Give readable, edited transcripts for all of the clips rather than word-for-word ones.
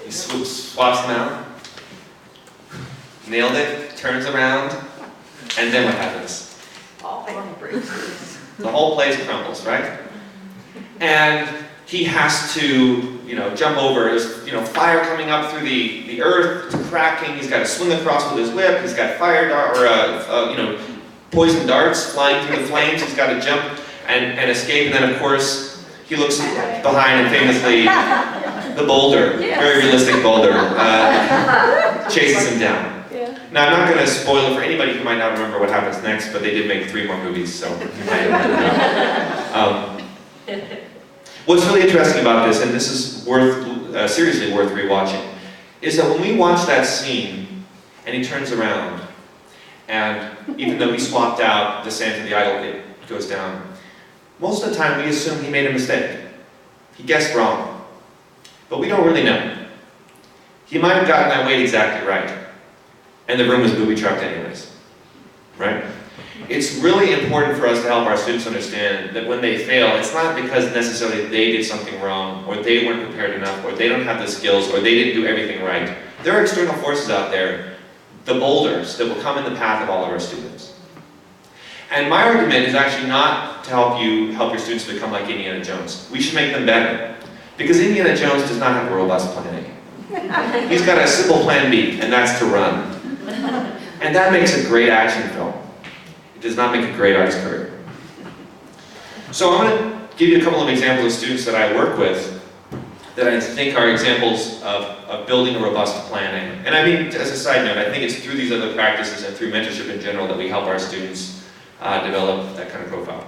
He swaps them out. Nailed it, turns around, and then what happens? The whole place crumbles, right? And he has to, jump over. There's, fire coming up through the earth, it's cracking. He's got to swing across with his whip. He's got poison darts flying through the flames. He's got to jump and escape. And then, of course, he looks behind and famously, the boulder, very realistic boulder, chases him down. Now, I'm not going to spoil it for anybody who might not remember what happens next, but they did make 3 more movies, so you might remember. What's really interesting about this, and this is seriously worth rewatching, is that when we watch that scene, and he turns around, and even though he swapped out the sand for the idol, it goes down, most of the time we assume he made a mistake. He guessed wrong. But we don't really know. He might have gotten that weight exactly right. And the room was booby-trapped anyways, right? It's really important for us to help our students understand that when they fail, it's not because necessarily they did something wrong, or they weren't prepared enough, or they don't have the skills, or they didn't do everything right. There are external forces out there, the boulders, that will come in the path of all of our students. And my argument is actually not to help your students become like Indiana Jones. We should make them better. Because Indiana Jones does not have a robust plan A. He's got a simple plan B, and that's to run. And that makes a great action film. It does not make a great artist career. So I'm going to give you a couple of examples of students that I work with that I think are examples of building a robust plan A. And I mean, as a side note, I think it's through these other practices and through mentorship in general that we help our students develop that kind of profile.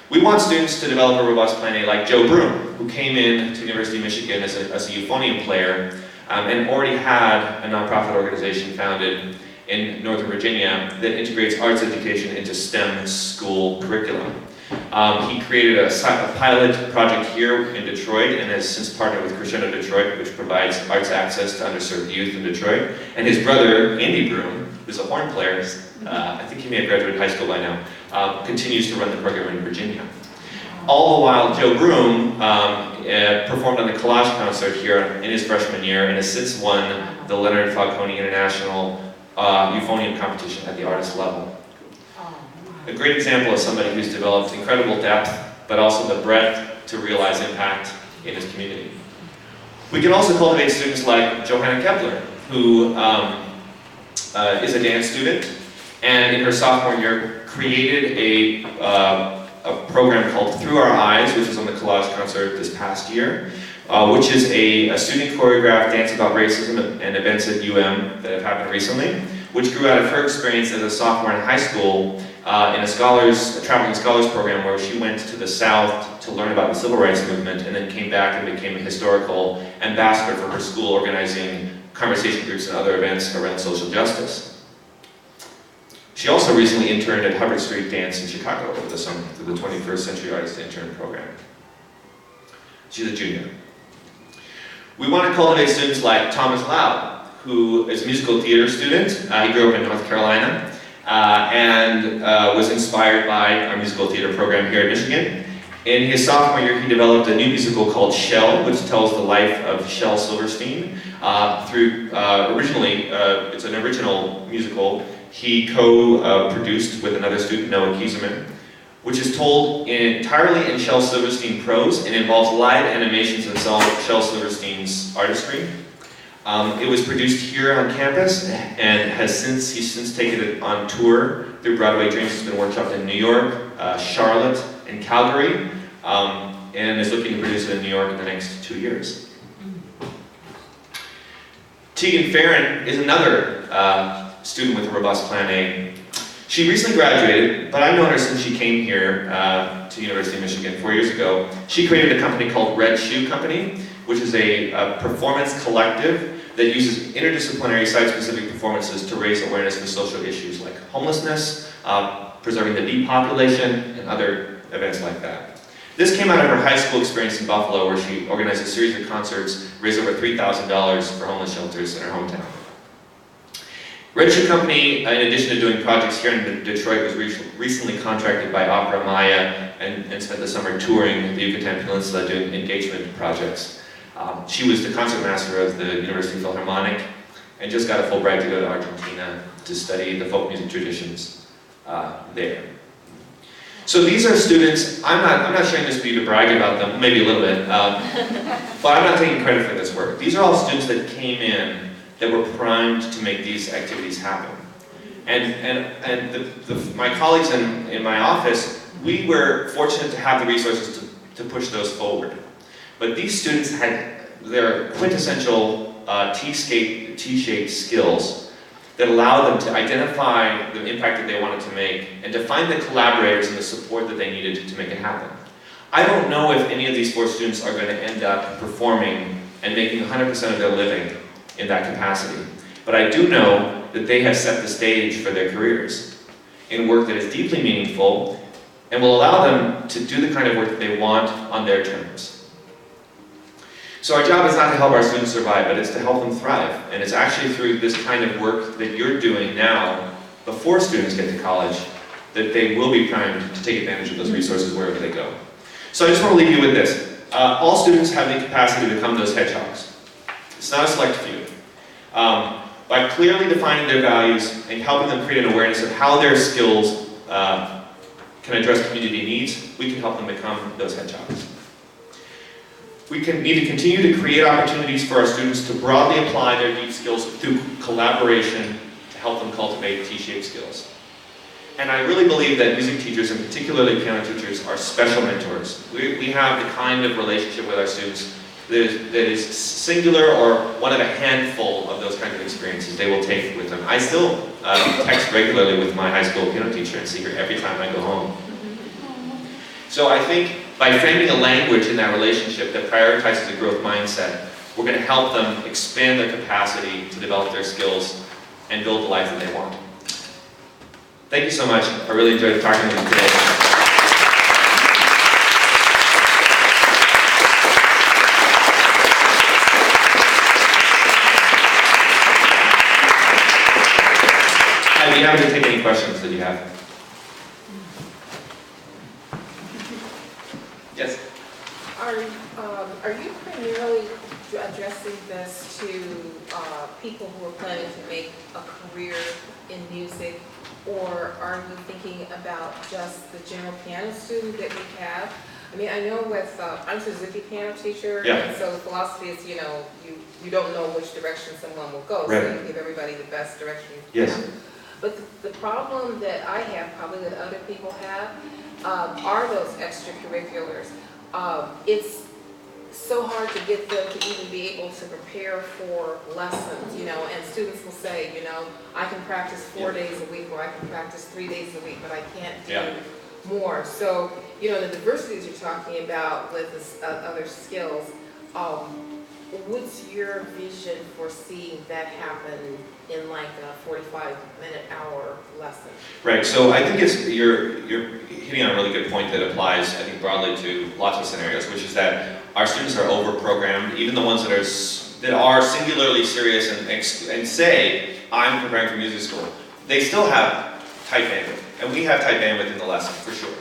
We want students to develop a robust plan A like Joe Broom, who came in to University of Michigan as a euphonium player and already had a nonprofit organization founded in Northern Virginia that integrates arts education into STEM school curriculum. He created a pilot project here in Detroit and has since partnered with Crescendo Detroit, which provides arts access to underserved youth in Detroit. And his brother, Andy Broom, who's a horn player, I think he may have graduated high school by now, continues to run the program in Virginia. All the while, Joe Broom performed on the Collage concert here in his freshman year and has since won the Leonard Falcone International euphonium competition at the artist level. A great example of somebody who's developed incredible depth, but also the breadth to realize impact in his community. We can also cultivate students like Johanna Kepler, who is a dance student, and in her sophomore year created a program called Through Our Eyes, which was on the Collage concert this past year, which is a student choreographed dance about racism and events at UM that have happened recently, which grew out of her experience as a sophomore in high school in a traveling scholars program where she went to the South to learn about the civil rights movement and then came back and became a historical ambassador for her school, organizing conversation groups and other events around social justice. She also recently interned at Hubbard Street Dance in Chicago over the summer through the 21st Century Artist Intern Program. She's a junior. We want to cultivate students like Thomas Loud, who is a musical theater student. He grew up in North Carolina and was inspired by our musical theater program here at Michigan. In his sophomore year, he developed a new musical called Shell, which tells the life of Shel Silverstein. Originally, it's an original musical he co-produced with another student, Noah Kieserman, which is told entirely in Shel Silverstein prose and involves live animations of Shel Silverstein's artistry. It was produced here on campus and he's since taken it on tour through Broadway Dreams. It's been workshopped in New York, Charlotte, and Calgary, and is looking to produce it in New York in the next 2 years. Tegan Farron is another student with a robust plan A. She recently graduated, but I've known her since she came here to University of Michigan 4 years ago. She created a company called Red Shoe Company, which is a performance collective that uses interdisciplinary site-specific performances to raise awareness for social issues like homelessness, preserving the bee population, and other events like that. This came out of her high school experience in Buffalo, where she organized a series of concerts, raised over $3,000 for homeless shelters in her hometown. Red Shoe Company, in addition to doing projects here in Detroit, was recently contracted by Opera Maya and spent the summer touring the Yucatan Peninsula doing engagement projects. She was the concertmaster of the University Philharmonic and just got a Fulbright to go to Argentina to study the folk music traditions there. So these are students, I'm not sharing this with you to brag about them, maybe a little bit, but I'm not taking credit for this work. These are all students that came in that were primed to make these activities happen. And my colleagues in my office, we were fortunate to have the resources to push those forward. But these students had their quintessential T-shaped skills that allowed them to identify the impact that they wanted to make and to find the collaborators and the support that they needed to make it happen. I don't know if any of these 4 students are going to end up performing and making 100% of their living in that capacity. But I do know that they have set the stage for their careers in work that is deeply meaningful and will allow them to do the kind of work that they want on their terms. So our job is not to help our students survive, but it's to help them thrive. And it's actually through this kind of work that you're doing now, before students get to college, that they will be primed to take advantage of those resources wherever they go. So I just want to leave you with this. All students have the capacity to become those hedgehogs. It's not a select few. By clearly defining their values and helping them create an awareness of how their skills can address community needs, we can help them become those hedgehogs. We need to continue to create opportunities for our students to broadly apply their deep skills through collaboration to help them cultivate T-shaped skills. And I really believe that music teachers, and particularly piano teachers, are special mentors. We have the kind of relationship with our students that is singular or one of a handful of those kinds of experiences they will take with them. I still text regularly with my high school piano teacher and see her every time I go home. So I think by framing a language in that relationship that prioritizes a growth mindset, we're going to help them expand their capacity to develop their skills and build the life that they want. Thank you so much. I really enjoyed talking with you today. I'd be happy to take any questions that you have. Yes? Are you primarily addressing this to people who are planning to make a career in music, or are you thinking about just the general piano student that we have? I mean, I know with, I'm a Suzuki piano teacher, yeah. And so the philosophy is, you don't know which direction someone will go, right. So you give everybody the best direction you can. Yes. But the problem that I have, probably that other people have, are those extracurriculars. It's so hard to get them to even be able to prepare for lessons, and students will say, I can practice 4 days a week, or I can practice 3 days a week, but I can't do more. So, the diversities you're talking about with this, other skills, what's your vision for seeing that happen in like a 45-minute hour lesson? Right, so I think you're hitting on a really good point that applies, I think, broadly to lots of scenarios, which is that our students are over-programmed, even the ones that are singularly serious and say, I'm preparing for music school. They still have tight bandwidth, and we have tight bandwidth in the lesson, for sure.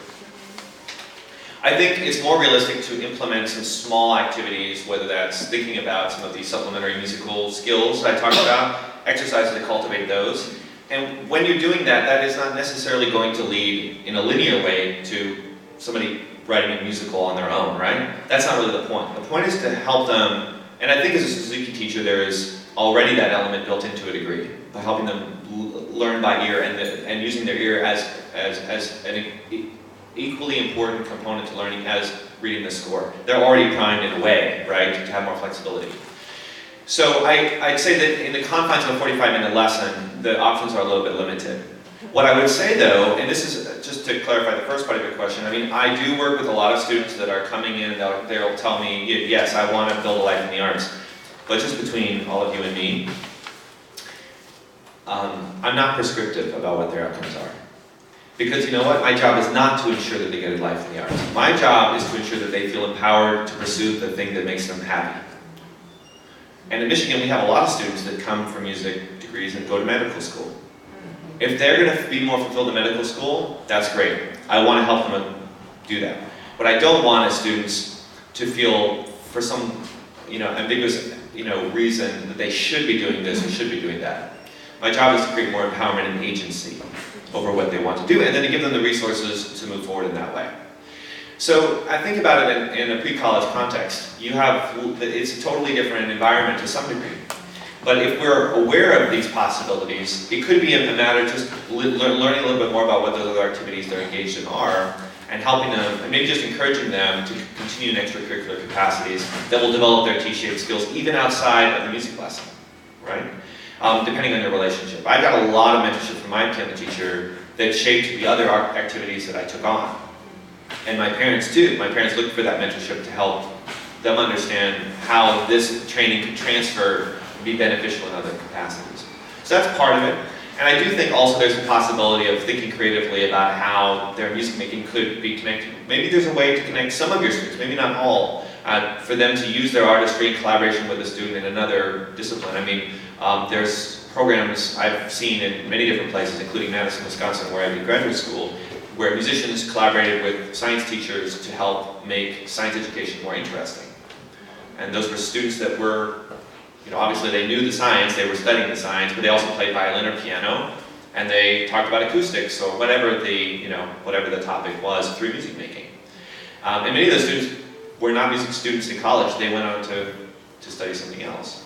I think it's more realistic to implement some small activities, whether that's thinking about some of these supplementary musical skills I talked about, exercises to cultivate those. And when you're doing that, that is not necessarily going to lead in a linear way to somebody writing a musical on their own, right? That's not really the point. The point is to help them, and I think as a Suzuki teacher there is already that element built into a degree, by helping them learn by ear and using their ear as an equally important component to learning as reading the score. They're already primed in a way, right, to have more flexibility. So I'd say that in the confines of a 45-minute lesson, the options are a little bit limited. What I would say though, and this is just to clarify the first part of your question, I mean, I do work with a lot of students that are coming in and they'll tell me, yes, I want to build a life in the arts. But just between all of you and me, I'm not prescriptive about what their outcomes are. Because you know what? My job is not to ensure that they get a life in the arts. My job is to ensure that they feel empowered to pursue the thing that makes them happy. And in Michigan, we have a lot of students that come from music degrees and go to medical school. If they're going to be more fulfilled in medical school, that's great. I want to help them do that. What I don't want is students to feel, for some ambiguous, reason that they should be doing this or should be doing that. My job is to create more empowerment and agency over what they want to do, and then to give them the resources to move forward in that way. So I think about it in a pre-college context. It's a totally different environment to some degree. But if we're aware of these possibilities, it could be a matter of just learning a little bit more about what those other activities they're engaged in are, and helping them, and maybe just encouraging them to continue in extracurricular capacities that will develop their T-shaped skills even outside of the music lesson, right? Depending on your relationship. I got a lot of mentorship from my piano teacher that shaped the other activities that I took on. And my parents too. My parents looked for that mentorship to help them understand how this training could transfer and be beneficial in other capacities. So that's part of it. And I do think also there's a possibility of thinking creatively about how their music making could be connected. Maybe there's a way to connect some of your students, maybe not all, for them to use their artistry in collaboration with a student in another discipline. I mean, there's programs I've seen in many different places, including Madison, Wisconsin, where I did graduate school, where musicians collaborated with science teachers to help make science education more interesting. And those were students that were, obviously they knew the science, they were studying the science, but they also played violin or piano, and they talked about acoustics or whatever the topic was through music making. And many of those students were not music students in college, they went on to study something else.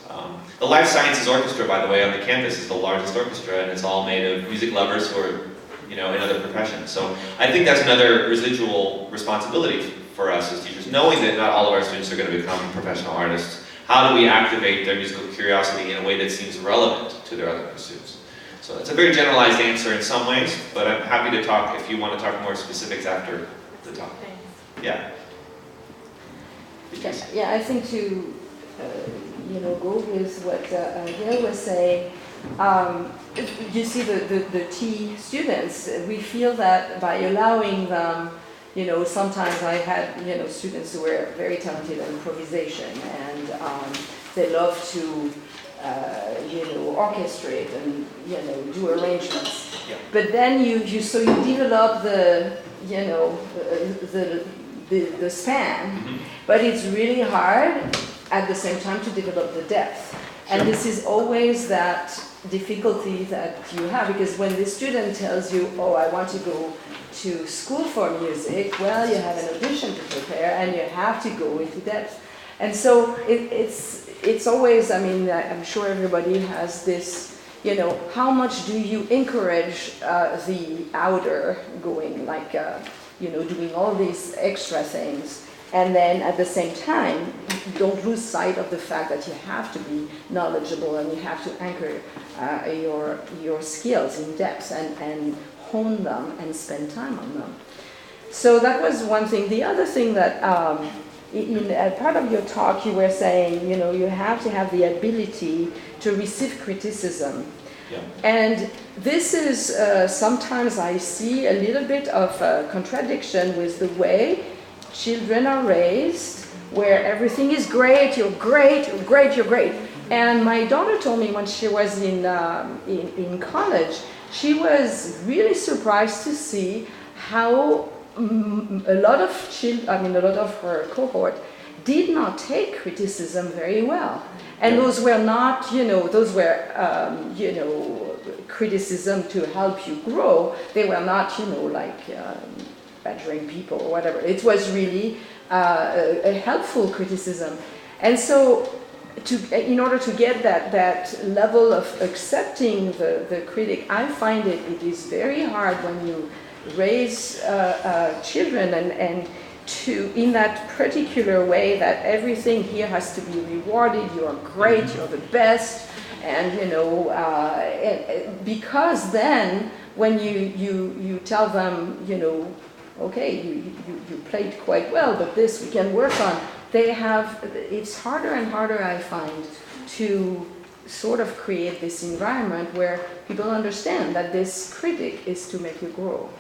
The Life Sciences Orchestra, by the way, on the campus is the largest orchestra, and it's all made of music lovers who are, in other professions. So I think that's another residual responsibility for us as teachers, knowing that not all of our students are going to become professional artists. How do we activate their musical curiosity in a way that seems relevant to their other pursuits? So it's a very generalized answer in some ways, but I'm happy to talk if you want to talk more specifics after the talk. Yeah. Yeah, I think to go with what Gail was saying, you see the T students, we feel that by allowing them, sometimes I had, students who were very talented in improvisation, and they love to, orchestrate and, do arrangements. Yeah. But then you develop the span, Mm-hmm. but it's really hard at the same time to develop the depth. And this is always that difficulty that you have, because when the student tells you, oh, I want to go to school for music, well, you have an audition to prepare and you have to go into depth. And so it's always, I'm sure everybody has this, how much do you encourage the outer going, like, doing all these extra things, and then at the same time, don't lose sight of the fact that you have to be knowledgeable and you have to anchor your skills in depth and hone them and spend time on them. So that was one thing. The other thing that, in part of your talk, you were saying, you have to have the ability to receive criticism. Yeah. And this is, sometimes I see a little bit of a contradiction with the way children are raised, where everything is great, you're great, you're great, you're great. And my daughter told me when she was in college, she was really surprised to see how a lot of her cohort did not take criticism very well. And those were not, criticism to help you grow. They were not, badgering people or whatever. It was really a helpful criticism. And so, in order to get that level of accepting the critic, I find it is very hard when you raise children and to in that particular way that everything here has to be rewarded. You're great. You're the best. And because then when you tell them, okay, you played quite well, but this we can work on. It's harder and harder, I find, to sort of create this environment where people understand that this critic is to make you grow.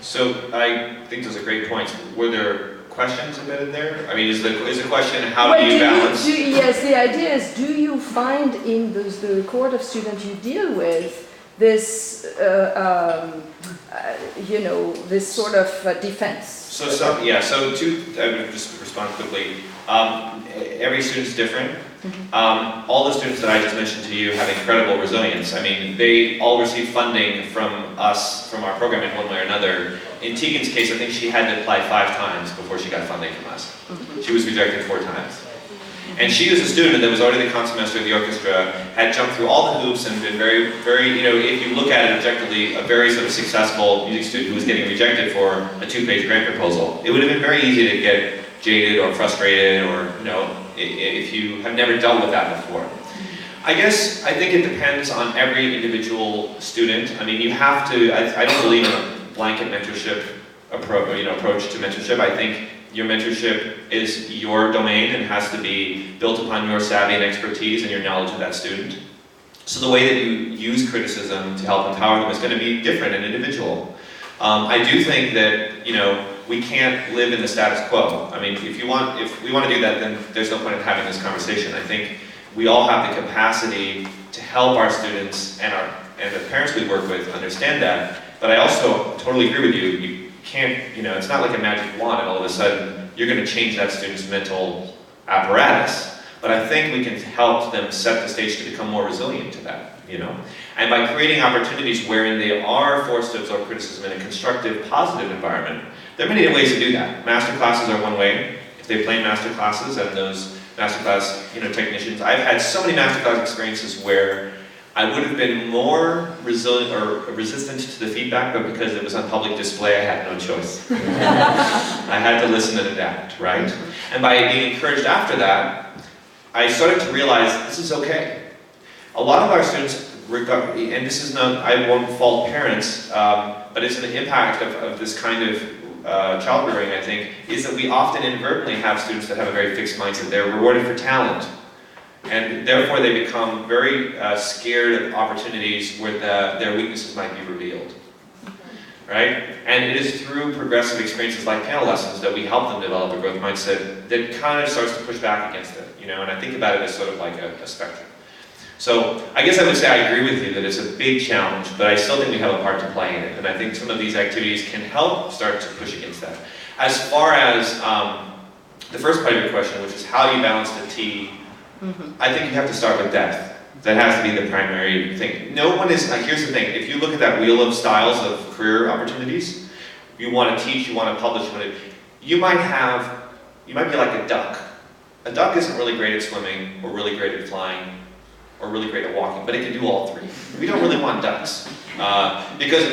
So I think those are great points. Were there questions embedded there? I mean, is the question how do you balance? Yes, the idea is, do you find in the cohort of students you deal with this, this sort of defense? So I would just respond quickly. every student's different. All the students that I just mentioned to you have incredible resilience. I mean, they all receive funding from us, from our program in one way or another. In Tegan's case, I think she had to apply 5 times before she got funding from us. She was rejected 4 times. And she was a student that was already the concertmaster of the orchestra, had jumped through all the hoops and been very, you know, if you look at it objectively, a very sort of successful music student who was getting rejected for a 2-page grant proposal. It would have been very easy to get jaded or frustrated or, you know, if you have never dealt with that before. I think it depends on every individual student. I mean, you have to, I don't believe in a blanket mentorship approach to mentorship. I think your mentorship is your domain and has to be built upon your savvy and expertise and your knowledge of that student. So the way that you use criticism to help empower them is going to be different and individual. I do think that, you know, we can't live in the status quo. I mean, if we want to do that, then there's no point in having this conversation. I think we all have the capacity to help our students and the parents we work with understand that. But I also totally agree with you. You can't, you know, it's not like a magic wand and all of a sudden you're going to change that student's mental apparatus. But I think we can help them set the stage to become more resilient to that, you know. And by creating opportunities wherein they are forced to absorb criticism in a constructive, positive environment, there are many ways to do that. Master classes are one way. If they plan master classes and those master class, you know, technicians, I've had so many master class experiences where I would have been more resilient or resistant to the feedback, but because it was on public display, I had no choice. I had to listen and adapt, right? And by being encouraged after that, I started to realize this is okay. A lot of our students, and this is not, I won't fault parents, but it's an impact of this kind of child rearing, I think, is that we often inadvertently have students that have a very fixed mindset. They're rewarded for talent. And therefore they become very scared of opportunities where their weaknesses might be revealed. Right? And it is through progressive experiences like piano lessons that we help them develop a growth mindset that kind of starts to push back against it. You know, and I think about it as sort of like a spectrum. So I guess I would say I agree with you that it's a big challenge, but I still think we have a part to play in it. And I think some of these activities can help start to push against that. As far as the first part of your question, which is how do you balance the T, I think you have to start with depth. That has to be the primary thing. No one is, like, here's the thing, if you look at that wheel of styles of career opportunities, you want to teach, you want to publish, you might be like a duck. A duck isn't really great at swimming, or really great at flying, or really great at walking, but it can do all 3. We don't really want ducks. Because